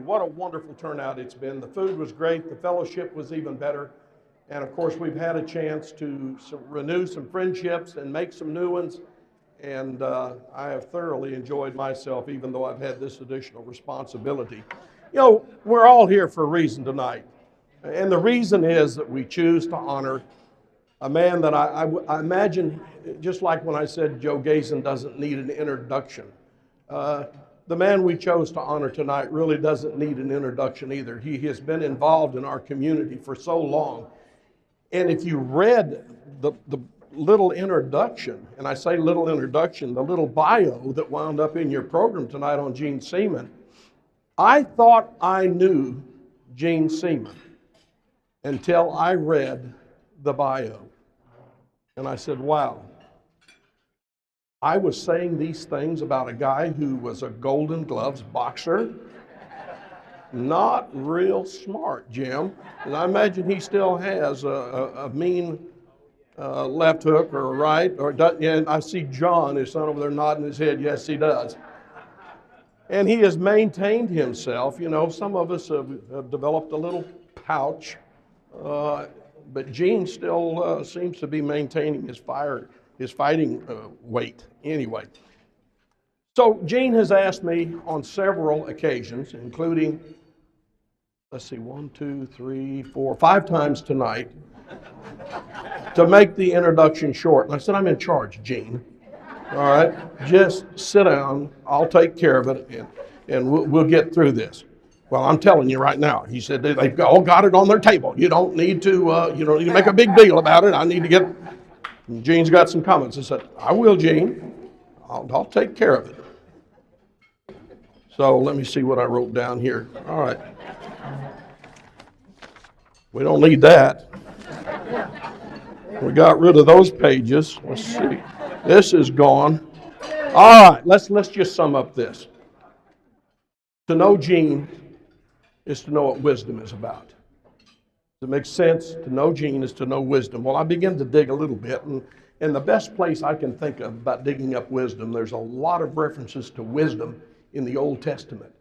what a wonderful turnout it's been. The food was great, the fellowship was even better, and of course we've had a chance to renew some friendships and make some new ones, and I have thoroughly enjoyed myself, even though I've had this additional responsibility. You know, we're all here for a reason tonight, and the reason is that we choose to honor a man that I imagine, just like when I said Joe Gason doesn't need an introduction, the man we chose to honor tonight really doesn't need an introduction either. He has been involved in our community for so long. And if you read the little introduction, and I say little introduction, the little bio that wound up in your program tonight on Gene Seaman, I thought I knew Gene Seaman until I read the bio. And I said, wow. I was saying these things about a guy who was a Golden Gloves boxer. Not real smart, Jim. And I imagine he still has a mean left hook or right. And I see John, his son, over there nodding his head. Yes, he does. And he has maintained himself. You know, some of us have developed a little pouch. But Gene still seems to be maintaining his fighting weight anyway. So Gene has asked me on several occasions, including, let's see, 1, 2, 3, 4, 5 times tonight, to make the introduction short. And I said, I'm in charge, Gene. All right, just sit down. I'll take care of it, and we'll get through this. Well, I'm telling you right now, he said they've all got it on their table. You don't need to make a big deal about it. I need to get. And Gene's got some comments. I said, I will, Gene. I'll take care of it. So let me see what I wrote down here. All right. We don't need that. We got rid of those pages. Let's see. This is gone. All right. Let's just sum up this. To know Gene is to know what wisdom is about. Does it make sense? To know Gene is to know wisdom. Well, I begin to dig a little bit, and the best place I can think of about digging up wisdom, there's a lot of references to wisdom in the Old Testament.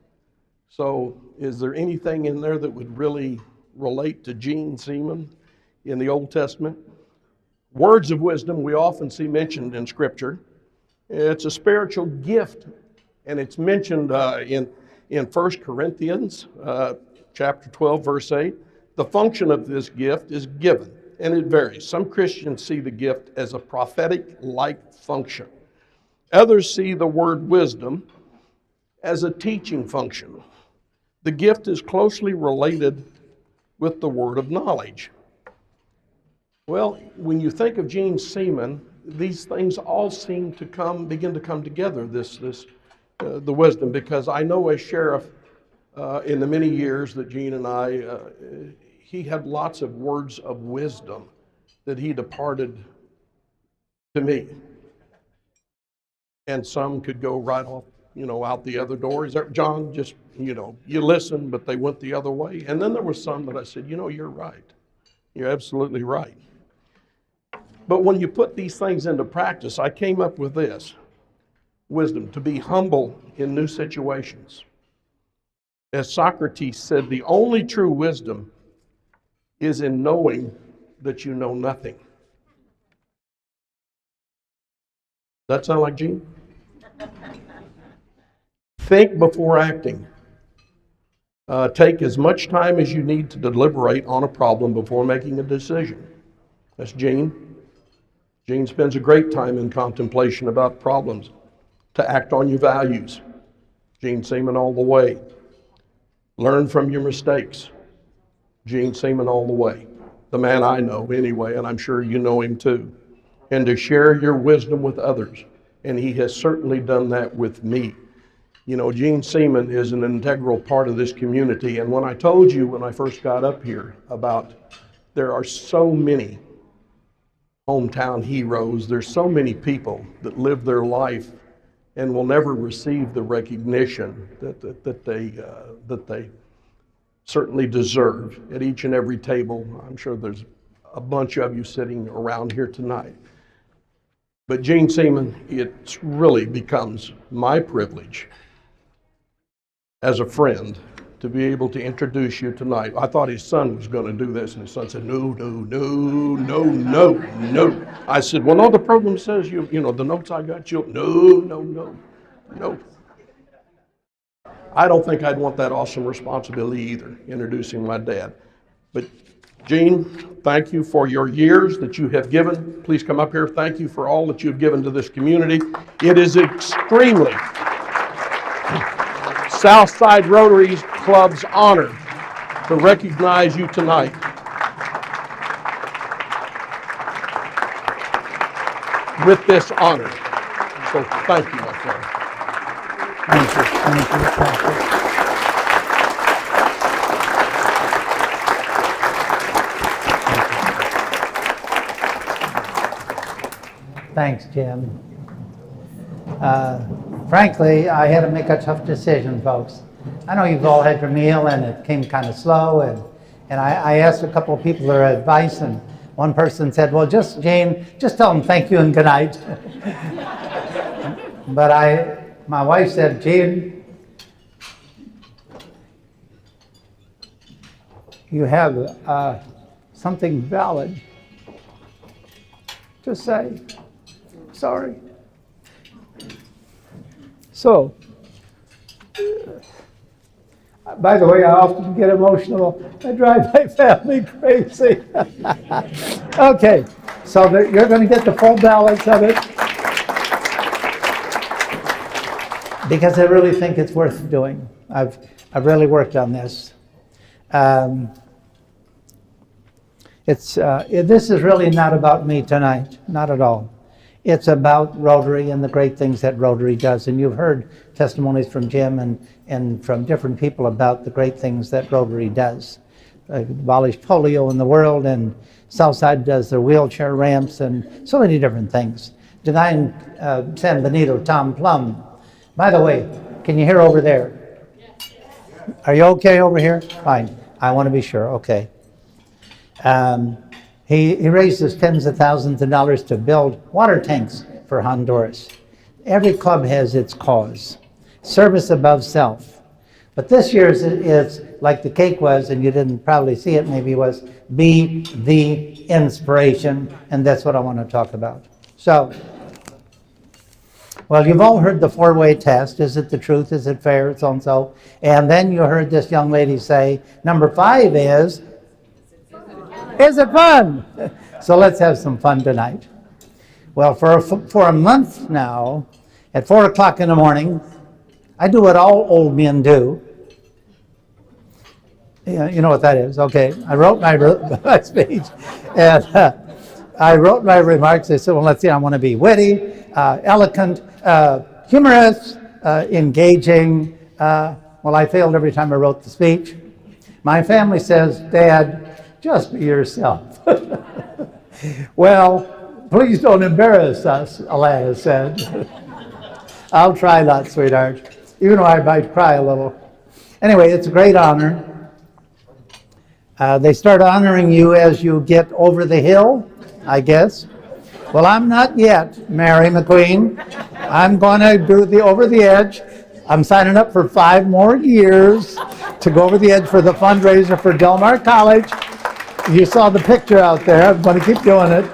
So is there anything in there that would really relate to Gene Seaman in the Old Testament? Words of wisdom we often see mentioned in Scripture. It's a spiritual gift, and it's mentioned in 1 Corinthians chapter 12, verse 8. The function of this gift is given, and it varies. Some Christians see the gift as a prophetic-like function. Others see the word wisdom as a teaching function. The gift is closely related with the word of knowledge. Well, when you think of Gene Seaman, these things all seem to begin to come together, the wisdom, because I know as sheriff in the many years that Gene and I, he had lots of words of wisdom that he departed to me. And some could go right off, out the other door. Is that, John, just, you listen, but they went the other way. And then there were some that I said, you're right. You're absolutely right. But when you put these things into practice, I came up with this. Wisdom, to be humble in new situations. As Socrates said, the only true wisdom is in knowing that you know nothing. Does that sound like Gene? Think before acting. Take as much time as you need to deliberate on a problem before making a decision. That's Gene. Gene spends a great time in contemplation about problems. To act on your values. Gene Seaman all the way. Learn from your mistakes. Gene Seaman all the way. The man I know anyway, and I'm sure you know him too. And to share your wisdom with others. And he has certainly done that with me. Gene Seaman is an integral part of this community. And when I told you when I first got up here about there are so many hometown heroes, there's so many people that live their life and will never receive the recognition that they certainly deserve at each and every table. I'm sure there's a bunch of you sitting around here tonight. But Gene Seaman, it really becomes my privilege as a friend to be able to introduce you tonight. I thought his son was going to do this, and his son said, no, no, no, no, no, no. I said, well, no, the program says you know, the notes I got you. No, no, no, no. I don't think I'd want that awesome responsibility either, introducing my dad. But Gene, thank you for your years that you have given. Please come up here. Thank you for all that you've given to this community. It is extremely Southside Rotary Club's honor to recognize you tonight. With this honor. So thank you, my friend. Thank you. Thank you. Thanks, Jim. Frankly, I had to make a tough decision, folks. I know you've all had your meal and it came kind of slow, and I asked a couple of people their advice, and one person said, well, Jane, just tell them thank you and good night. But my wife said, Jane, you have something valid to say. Sorry. So, by the way, I often get emotional. I drive my family crazy. Okay, so you're going to get the full balance of it, because I really think it's worth doing. I've really worked on this. This is really not about me tonight, not at all. It's about Rotary and the great things that Rotary does. And you've heard testimonies from Jim and from different people about the great things that Rotary does. Abolished polio in the world, and Southside does their wheelchair ramps and so many different things. The guy in San Benito, Tom Plum. By the way, can you hear over there? Are you okay over here? Fine. I want to be sure. Okay. He raises tens of thousands of dollars to build water tanks for Honduras. Every club has its cause. Service above self. But this year's is like the cake was, and you didn't probably see it, maybe was be the inspiration, and that's what I want to talk about. So, well, you've all heard the four-way test. Is it the truth? Is it fair? So and so. And then you heard this young lady say, number 5 is it fun? So let's have some fun tonight. Well, for a month now, at 4 o'clock in the morning, I do what all old men do. Yeah, you know what that is. Okay, I wrote my speech, and I wrote my remarks. I said, well, let's see, I want to be witty, eloquent, humorous, engaging. Well, I failed every time I wrote the speech. My family says, Dad, just be yourself. Well, please don't embarrass us, Alana said. I'll try not, sweetheart, even though I might cry a little. Anyway, it's a great honor. They start honoring you as you get over the hill, I guess. Well, I'm not yet, Mary McQueen. I'm going to do the over the edge. I'm signing up for 5 more years to go over the edge for the fundraiser for Del Mar College. You saw the picture out there. I'm going to keep doing it.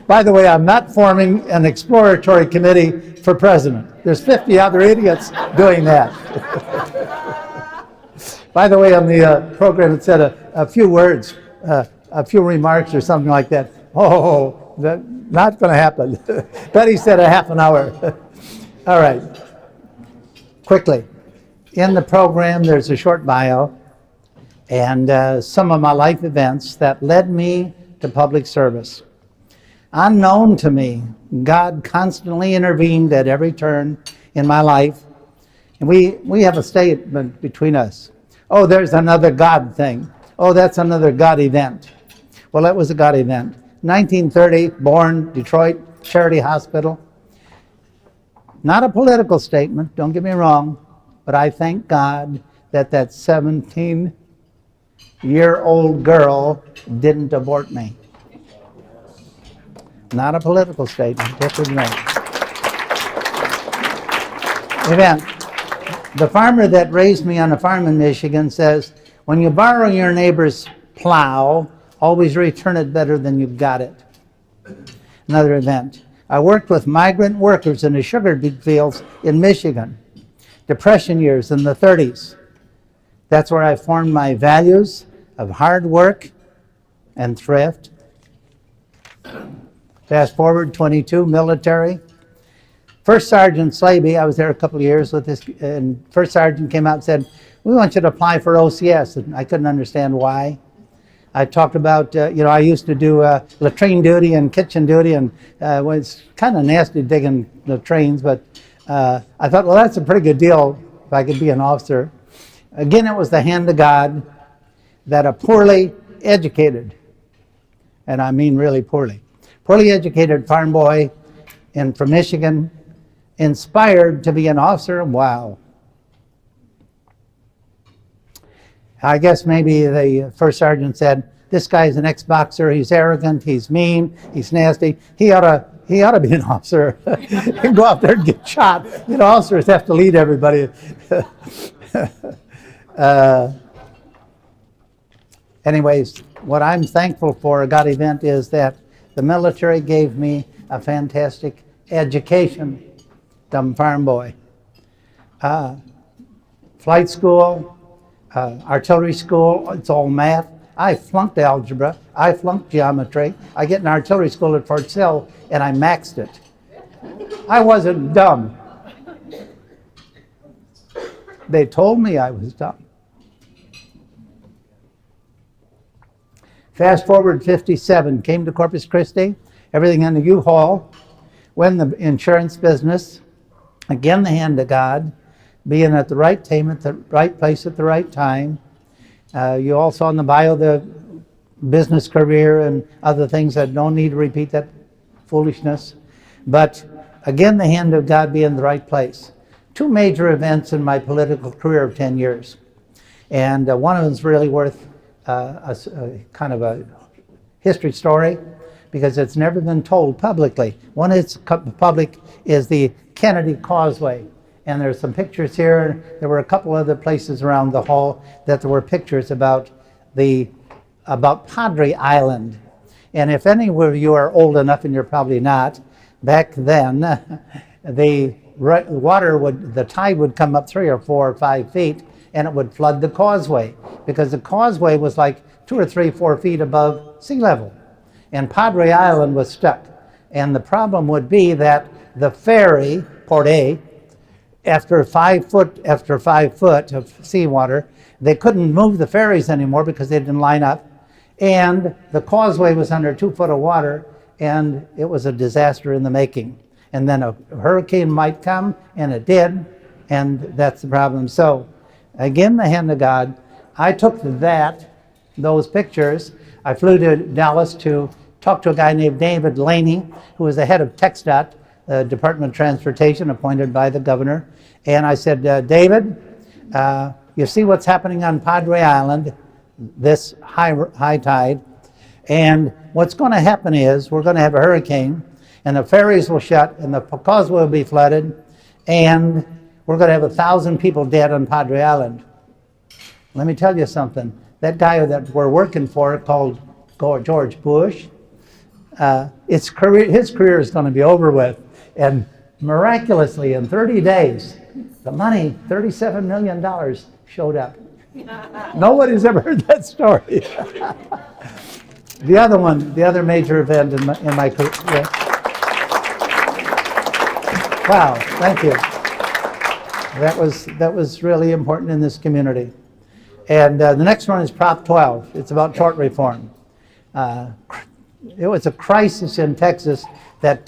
By the way, I'm not forming an exploratory committee for president. There's 50 other idiots doing that. By the way, on the program, it said a few words, a few remarks or something like that. Oh, that's not going to happen. Betty said a half an hour. All right. Quickly. In the program, there's a short bio and some of my life events that led me to public service. Unknown to me, God constantly intervened at every turn in my life. And we have a statement between us. Oh, there's another God thing. Oh, that's another God event. Well, that was a God event. 1930, born, Detroit, Charity Hospital. Not a political statement, don't get me wrong. But I thank God that 17-year-old girl didn't abort me. Not a political statement, just with me. event. The farmer that raised me on a farm in Michigan says, when you borrow your neighbor's plow, always return it better than you got it. Another event. I worked with migrant workers in the sugar beet fields in Michigan. Depression years in the 30s. That's where I formed my values of hard work and thrift. Fast forward 22, military. First Sergeant Slaby, I was there a couple of years with this, and First Sergeant came out and said, we want you to apply for OCS, and I couldn't understand why. I talked about, I used to do latrine duty and kitchen duty, and it's kind of nasty digging latrines, but I thought, well, that's a pretty good deal if I could be an officer. Again, it was the hand of God that a poorly educated, and I mean really poorly educated farm boy from Michigan inspired to be an officer. Wow. I guess maybe the first sergeant said, this guy's an ex-boxer, he's arrogant, he's mean, he's nasty, he ought to be an officer. He can go out there and get shot. Officers have to lead everybody. Anyways, what I'm thankful for at God event is that the military gave me a fantastic education, dumb farm boy. Flight school, artillery school, it's all math. I flunked algebra, I flunked geometry. I get in artillery school at Fort Sill and I maxed it. I wasn't dumb. They told me I was dumb. Fast forward 57, came to Corpus Christi, everything in the U-Haul, went in the insurance business, again the hand of God, being at the right time, at the right place at the right time. You all saw in the bio the business career and other things. I don't need to repeat that foolishness. But again, the hand of God being in the right place. Two major events in my political career of 10 years. And one of them is really worth a kind of a history story because it's never been told publicly. One is public is the Kennedy Causeway. And there's some pictures here. There were a couple other places around the hall that there were pictures about Padre Island. And if any of you are old enough, and you're probably not, back then, the tide would come up 3 or 4 or 5 feet, and it would flood the causeway because the causeway was like 2 or 3, 4 feet above sea level. And Padre Island was stuck. And the problem would be that the ferry, Port A, after 5 foot of seawater, they couldn't move the ferries anymore because they didn't line up. And the causeway was under 2 foot of water, and it was a disaster in the making. And then a hurricane might come, and it did, and that's the problem. So, again, the hand of God. I took those pictures. I flew to Dallas to talk to a guy named David Laney, who was the head of TxDOT, Department of Transportation, appointed by the governor. And I said, David, you see what's happening on Padre Island, this high tide, and what's going to happen is we're going to have a hurricane, and the ferries will shut, and the causeway will be flooded, and we're going to have 1,000 people dead on Padre Island. Let me tell you something. That guy that we're working for, called George Bush, his career is going to be over with. And miraculously, in 30 days, the money, $37 million, showed up. Nobody's ever heard that story. The other major event in my career. Yeah. Wow, thank you. That was really important in this community. And the next one is Prop 12. It's about tort reform. It was a crisis in Texas that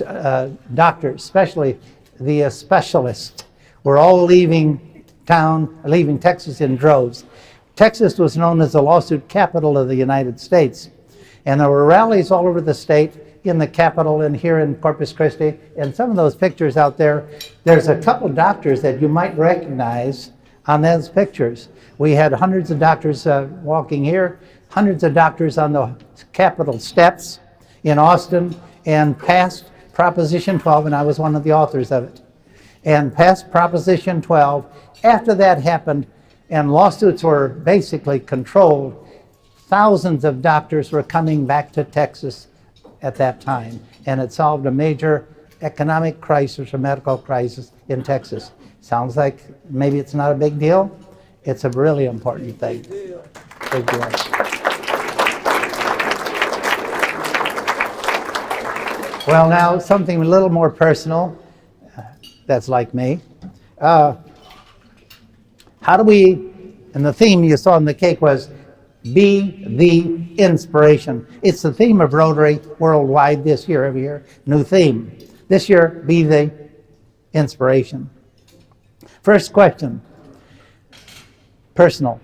doctors, especially the specialists, were all leaving Texas in droves. Texas was known as the lawsuit capital of the United States. And there were rallies all over the state, in the Capitol and here in Corpus Christi. And some of those pictures out there, there's a couple doctors that you might recognize on those pictures. We had hundreds of doctors walking here, hundreds of doctors on the Capitol steps in Austin, and passed Proposition 12, and I was one of the authors of it. and passed Proposition 12. After that happened and lawsuits were basically controlled, thousands of doctors were coming back to Texas at that time, and it solved a major economic crisis or medical crisis in Texas. Sounds like maybe it's not a big deal. It's a really important thing. Big deal. Well, now something a little more personal. That's like me. How do we, and the theme you saw in the cake was be the inspiration. It's the theme of Rotary worldwide this year, every year, new theme. This year, be the inspiration. First question, personal.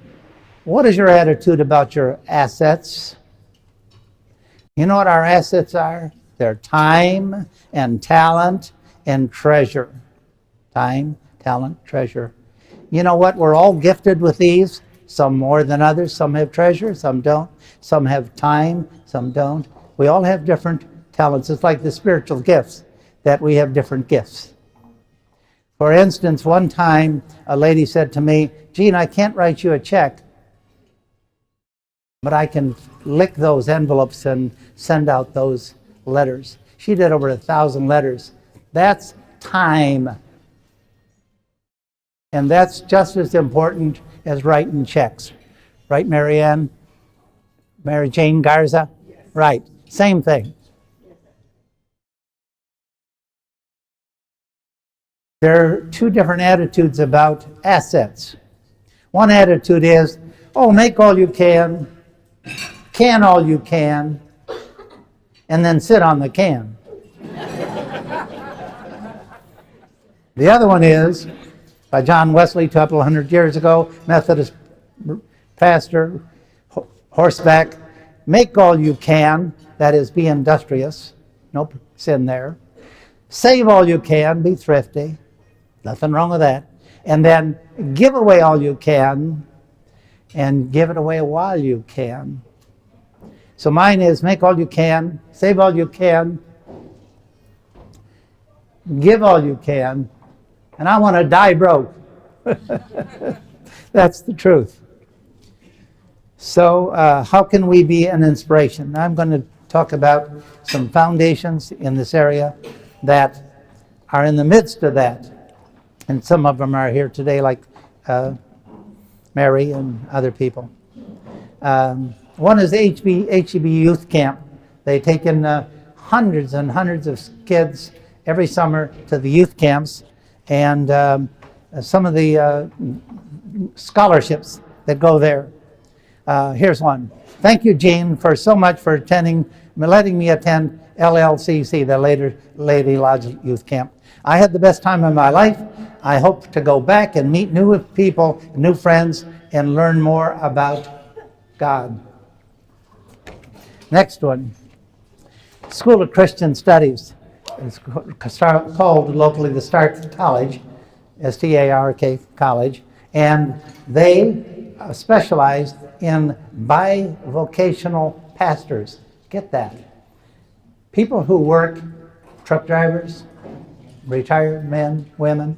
What is your attitude about your assets? You know what our assets are? They're time and talent and treasure. Time, talent, treasure. You know what? We're all gifted with these. Some more than others. Some have treasure, some don't. Some have time, some don't. We all have different talents. It's like the spiritual gifts, that we have different gifts. For instance, one time a lady said to me, "Gene, I can't write you a check, but I can lick those envelopes and send out those letters." She did over 1,000 letters. That's time. And that's just as important as writing checks. Right, Mary Ann? Mary Jane Garza? Yes. Right, same thing. There are two different attitudes about assets. One attitude is, oh, make all you can all you can, and then sit on the can. The other one is, by John Wesley, a couple hundred years ago, Methodist pastor, horseback, make all you can, that is, be industrious, no sin there. Save all you can, be thrifty, nothing wrong with that. And then give away all you can, and give it away while you can. So mine is make all you can, save all you can, give all you can, and I want to die broke. That's the truth. So how can we be an inspiration? I'm going to talk about some foundations in this area that are in the midst of that. And some of them are here today, like Mary and other people. One is HEB Youth Camp. They take in hundreds and hundreds of kids every summer to the youth camps, and some of the scholarships that go there. Here's one. Thank you, Gene, for so much for letting me attend LLCC, the Lady Lodge Youth Camp. I had the best time of my life. I hope to go back and meet new people, new friends, and learn more about God. Next one. School of Christian Studies. It's called locally the Stark College, S-T-A-R-K College, and they specialize in bivocational pastors. Get that. People who work, truck drivers, retired men, women,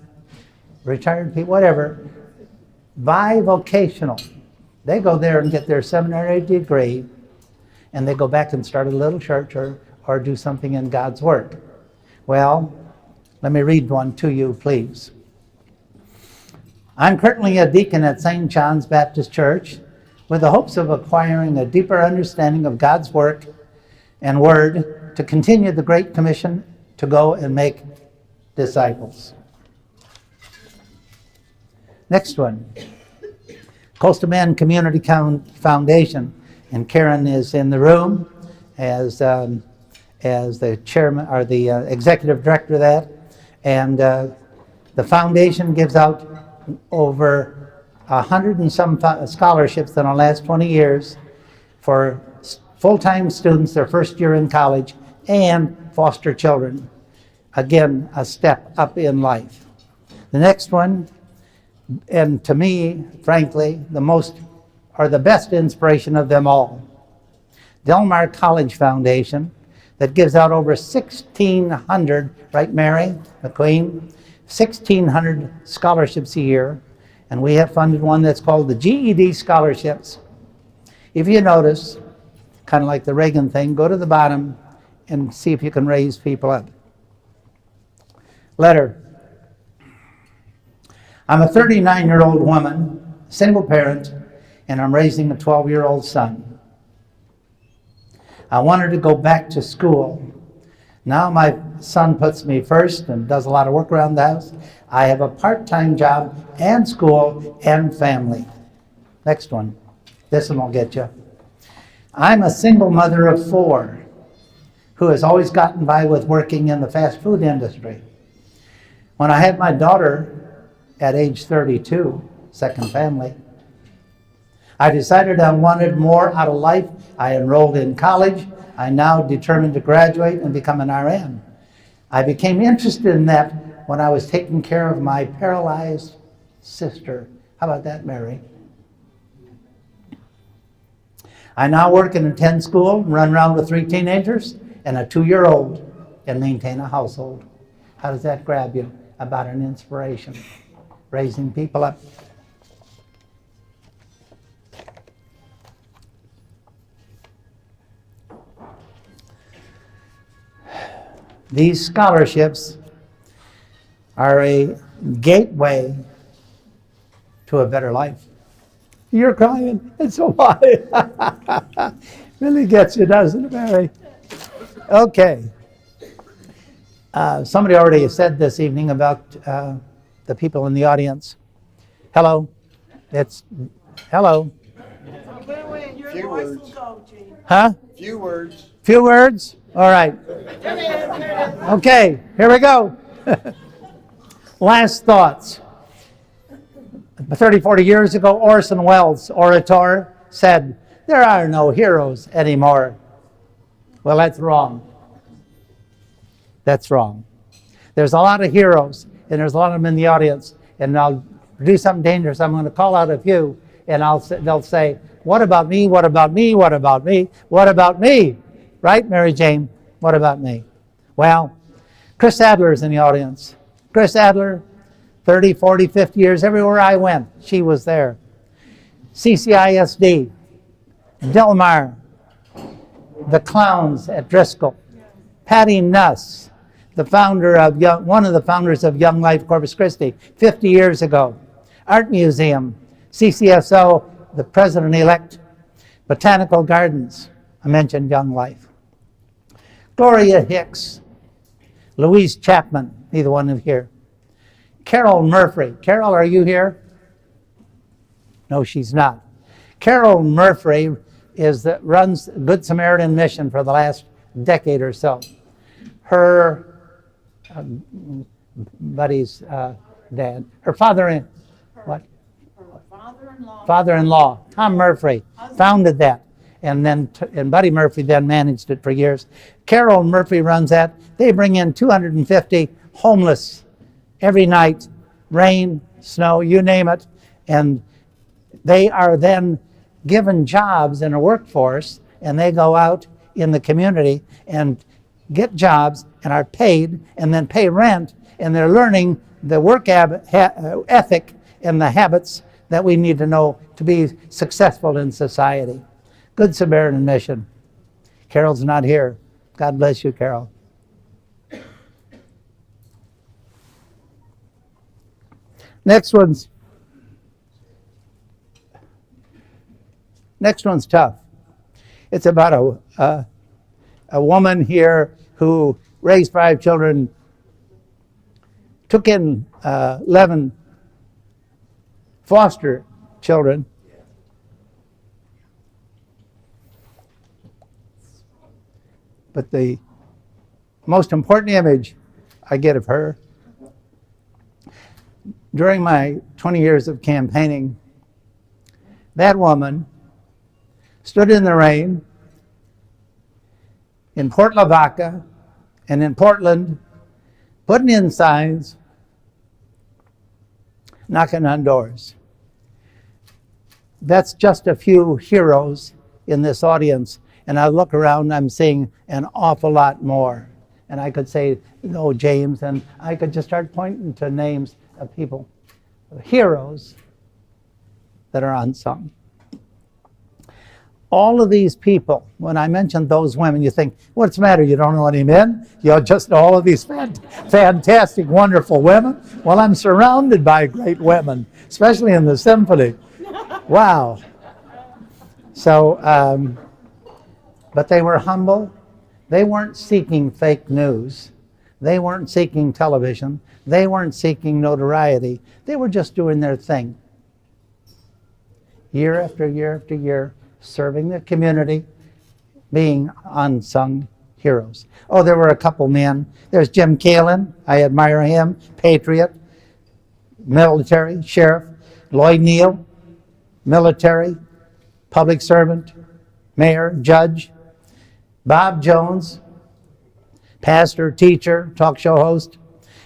retired people, whatever, bivocational. They go there and get their seminary degree, and they go back and start a little church or do something in God's work. Well, let me read one to you, please. I'm currently a deacon at St. John's Baptist Church with the hopes of acquiring a deeper understanding of God's work and word to continue the Great Commission to go and make disciples. Next one. Coastal Bend Community Foundation, and Karen is in the room as the chairman or the executive director of that, and the foundation gives out over 100 and some scholarships in the last 20 years for full-time students, their first year in college, and foster children. Again, a step up in life. The next one, and to me, frankly, the best inspiration of them all, Del Mar College Foundation, that gives out over 1,600, right, Mary McQueen, 1,600 scholarships a year, and we have funded one that's called the GED scholarships. If you notice, kind of like the Reagan thing, go to the bottom and see if you can raise people up. Letter. I'm a 39-year-old woman, single parent, and I'm raising a 12-year-old son. I wanted to go back to school. Now my son puts me first and does a lot of work around the house. I have a part-time job and school and family. Next one. This one will get you. I'm a single mother of 4 who has always gotten by with working in the fast food industry. When I had my daughter at age 32, second family, I decided I wanted more out of life. I enrolled in college. I now determined to graduate and become an RN. I became interested in that when I was taking care of my paralyzed sister. How about that, Mary? I now work and attend school, run around with 3 teenagers and a 2-year-old, and maintain a household. How does that grab you about an inspiration? Raising people up. These scholarships are a gateway to a better life. You're crying, and so am I. Really gets you, doesn't it, Mary? Okay. Somebody already said this evening about the people in the audience. Hello. It's hello. Few words. Huh? Few words. Few words? All right. Okay, here we go. Last thoughts. 30, 40 years ago, Orson Welles, orator, said, "There are no heroes anymore." Well, that's wrong. That's wrong. There's a lot of heroes, and there's a lot of them in the audience, and I'll do something dangerous. I'm going to call out a few, and they'll say, "What about me? What about me? What about me? What about me?" Right, Mary Jane? What about me? Well, Chris Adler's in the audience. Chris Adler, 30, 40, 50 years, everywhere I went, she was there. CCISD, Delmar, the clowns at Driscoll, Patty Nuss, one of the founders of Young Life Corpus Christi, 50 years ago. Art Museum, CCSO, the president-elect, Botanical Gardens, I mentioned Young Life. Gloria Hicks, Louise Chapman, neither one of here. Carol Murphy. Carol, are you No, she's not. Carol Murphy runs Good Samaritan Mission for the last decade or so. Her buddy's dad, her father-in-law, Tom Murphy, founded that. And Buddy Murphy then managed it for years. Carol Murphy runs that. They bring in 250 homeless every night, rain, snow, you name it. And they are then given jobs in a workforce, and they go out in the community and get jobs and are paid and then pay rent, and they're learning the work ethic and the habits that we need to know to be successful in society. Good Samaritan Mission. Carol's not here. God bless you, Carol. Next one's tough. It's about a woman here who raised 5 children, took in 11 foster children, but the most important image I get of her, during my 20 years of campaigning, that woman stood in the rain in Port Lavaca and in Portland, putting in signs, knocking on doors. That's just a few heroes in this audience, and I look around, I'm seeing an awful lot more. And I could say, oh, James, and I could just start pointing to names of people, heroes that are unsung. All of these people, when I mentioned those women, you think, what's the matter? You don't know any men? You just know all of these fantastic, wonderful women? Well, I'm surrounded by great women, especially in the symphony. Wow. So, but they were humble. They weren't seeking fake news. They weren't seeking television. They weren't seeking notoriety. They were just doing their thing. Year after year after year, serving the community, being unsung heroes. Oh, there were a couple men. There's Jim Kalin. I admire him. Patriot, military, sheriff. Lloyd Neal, military, public servant, mayor, judge. Bob Jones, pastor, teacher, talk show host.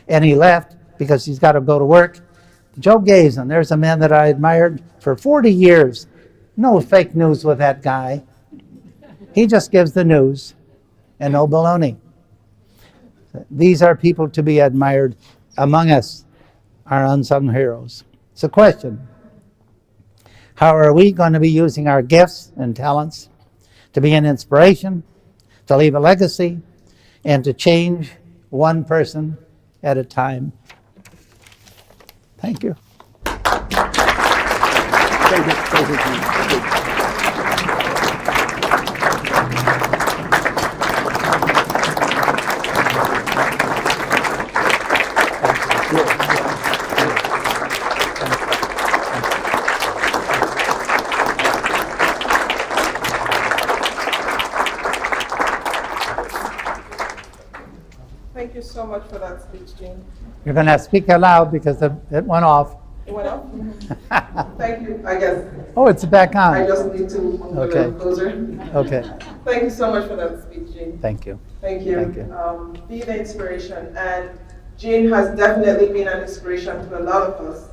And he left because he's got to go to work. Joe Gazin, there's a man that I admired for 40 years. No fake news with that guy. He just gives the news and no baloney. These are people to be admired among us, our unsung heroes. It's a question. How are we going to be using our gifts and talents to be an inspiration, to leave a legacy, and to change one person at a time? Thank you. Thank you. Thank you. Thank you. Thank you so much for that speech, Jean. You're going to speak aloud because it went off. It went off? Thank you, I guess. Oh, it's back on. I just need to move a little closer. Okay. Thank you so much for that speech, Jean. Thank you. Thank you. Thank you. Be the inspiration. And Jean has definitely been an inspiration to a lot of us.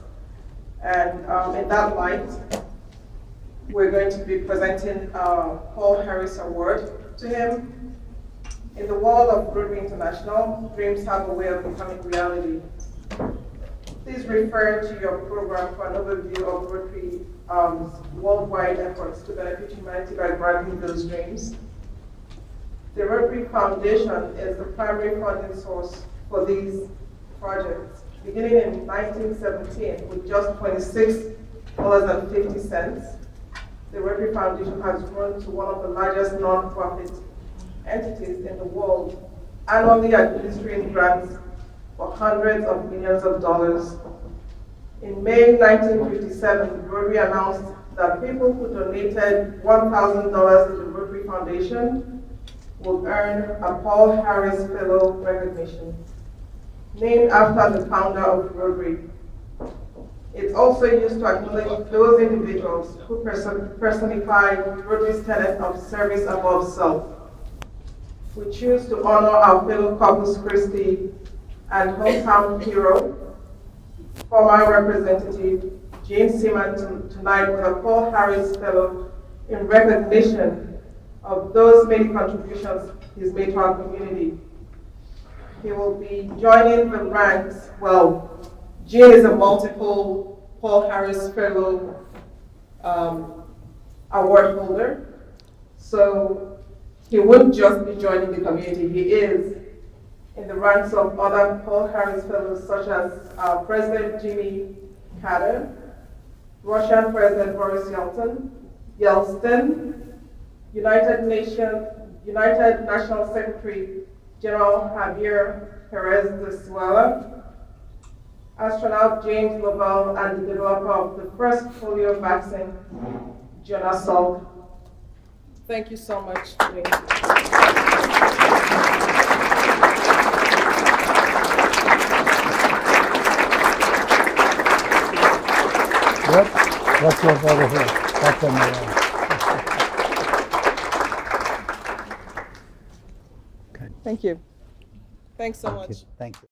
And in that light, we're going to be presenting Paul Harris Award to him. In the world of Rotary International, dreams have a way of becoming reality. Please refer to your program for an overview of Rotary worldwide efforts to benefit humanity by granting those dreams. The Rotary Foundation is the primary funding source for these projects. Beginning in 1917 with just $26.50, the Rotary Foundation has grown to one of the largest non-profit entities in the world, annually administering grants for hundreds of millions of dollars. In May 1957, Rotary announced that people who donated $1,000 to the Rotary Foundation would earn a Paul Harris Fellow recognition, named after the founder of Rotary. It's also used to acknowledge those individuals who personify Rotary's tenet of service above self. We choose to honor our fellow Corpus Christi and hometown hero, former Representative James Seaman, tonight with a Paul Harris Fellow in recognition of those many contributions he's made to our community. He will be joining the ranks. Well, Jean is a multiple Paul Harris Fellow award holder, so he wouldn't just be joining the community, he is in the ranks of other Paul Harris Fellows such as President Jimmy Carter, Russian President Boris Yeltsin, United National Secretary General Javier Perez de Suela, astronaut James Lovell, and the developer of the first polio vaccine, Jonas Salk. Thank you so much, James. Yep. Let's look over here. That's in the Thank you. Thanks so much. Thank you.